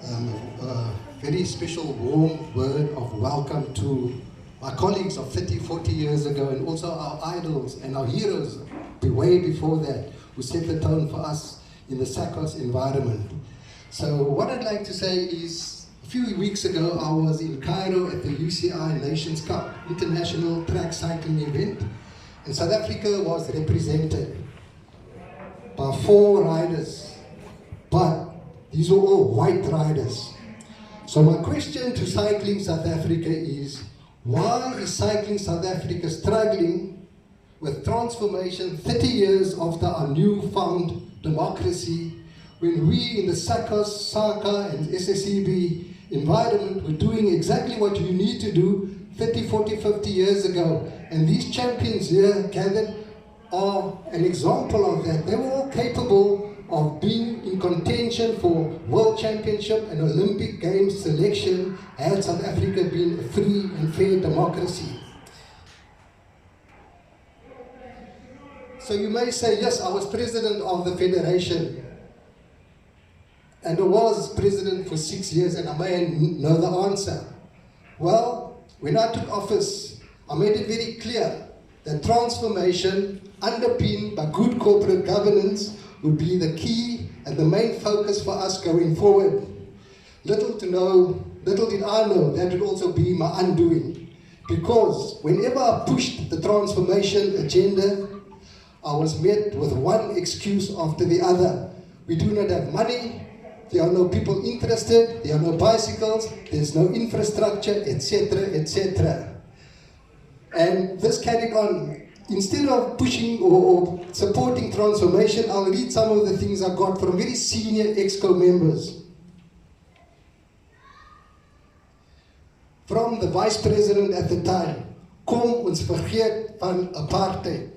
A very special warm word of welcome to my colleagues of 30, 40 years ago, and also our idols and our heroes way before that, who set the tone for us in the SACOS environment. So what I'd like to say is, a few weeks ago I was in Cairo at the UCI Nations Cup, international track cycling event, and South Africa was represented by 4 riders, but these were all white riders. So my question to Cycling South Africa is, why is Cycling South Africa struggling with transformation 30 years after our newfound democracy, when we in the SACOS, SACA and SACB environment were doing exactly what you need to do 30, 40, 50 years ago? And these champions here gathered are an example of that. They were all capable of being in contention for World Championship and Olympic Games selection had South Africa been a free and fair democracy. So you may say, yes, I was president of the federation, and I was president for 6 years, and I may know the answer. Well, when I took office, I made it very clear that transformation underpinned by good corporate governance would be the key and the main focus for us going forward. Little did I know that would also be my undoing, because whenever I pushed the transformation agenda, I was met with one excuse after the other. We do not have money, there are no people interested, there are no bicycles, there's no infrastructure, etc., etc. And this carried on. Instead of pushing or supporting transformation, I'll read some of the things I got from very senior EXCO members. From the vice president at the time, kom ons vergeet van apartheid.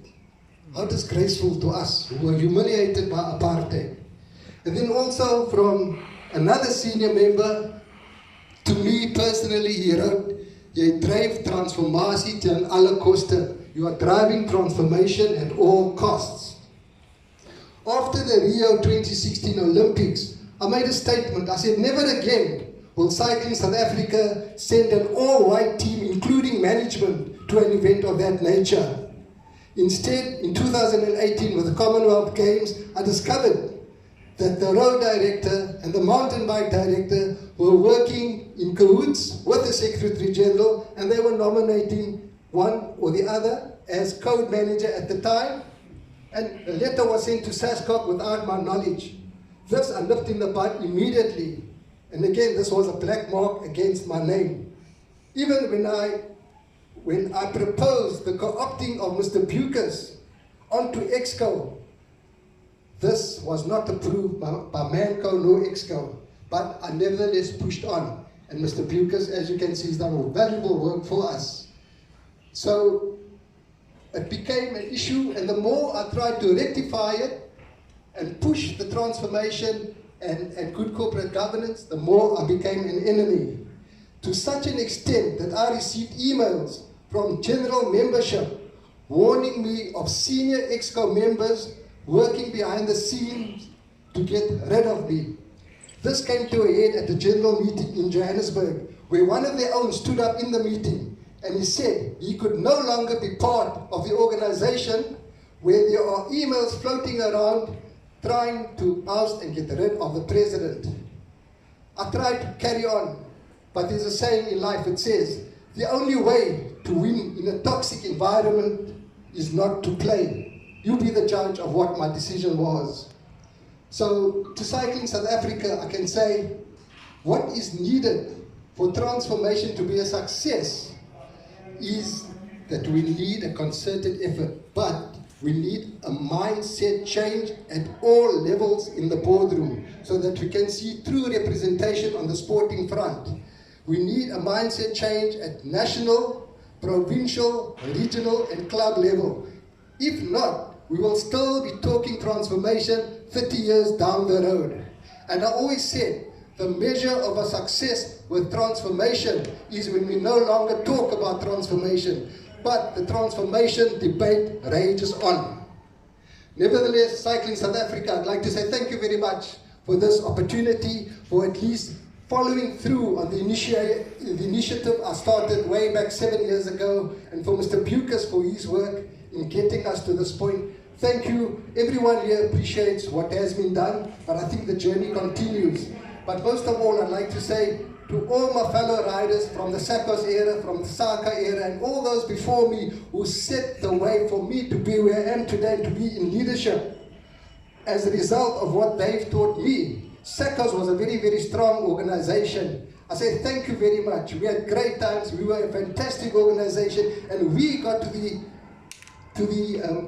How disgraceful to us, who were humiliated by apartheid. And then also from another senior member, to me personally, he wrote, jy dryf transformasie ten alle koste. You are driving transformation at all costs. After the Rio 2016 Olympics, I made a statement. I said, never again will Cycling South Africa send an all-white team, including management, to an event of that nature. Instead, in 2018, with the Commonwealth Games, I discovered that the road director and the mountain bike director were working in cahoots with the Secretary General, and they were nominating one or the other as code manager at the time, and a letter was sent to SASCOC without my knowledge. This I nipped in the bud immediately, and again this was a black mark against my name. Even when I proposed the co-opting of Mr. Bucas onto EXCO, this was not approved by Manco nor EXCO, but I nevertheless pushed on, and Mr. Bucas, as you can see, has done valuable work for us. So it became an issue, and the more I tried to rectify it and push the transformation and good corporate governance, the more I became an enemy. To such an extent that I received emails from general membership warning me of senior EXCO members working behind the scenes to get rid of me. This came to a head at the general meeting in Johannesburg, where one of their own stood up in the meeting and he said he could no longer be part of the organization where there are emails floating around trying to oust and get rid of the president. I tried to carry on, but there's a saying in life, it says, the only way to win in a toxic environment is not to play. You be the judge of what my decision was. So to Cycling South Africa, I can say, what is needed for transformation to be a success is that we need a concerted effort, but we need a mindset change at all levels in the boardroom so that we can see true representation on the sporting front. We need a mindset change at national, provincial, regional and club level. If not, we will still be talking transformation 30 years down the road. And I always said, the measure of a success with transformation is when we no longer talk about transformation, but the transformation debate rages on. Nevertheless, Cycling South Africa, I'd like to say thank you very much for this opportunity, for at least following through on the initiative I started way back 7 years ago, and for Mr. Bucas for his work in getting us to this point. Thank you. Everyone here appreciates what has been done, but I think the journey continues. But most of all, I'd like to say to all my fellow riders from the SACOS era, from the SACA era, and all those before me who set the way for me to be where I am today, to be in leadership as a result of what they've taught me. SACOS was a very, very strong organization. I say thank you very much. We had great times. We were a fantastic organization, and we got to the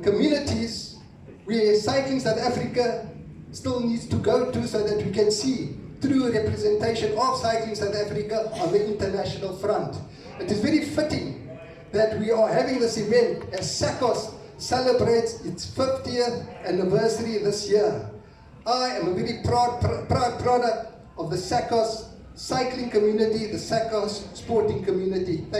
communities where Cycling South Africa still needs to go to, so that we can see true representation of Cycling South Africa on the international front. It is very fitting that we are having this event as SACOS celebrates its 50th anniversary this year. I am a very proud product of the SACOS cycling community, the SACOS sporting community. Thank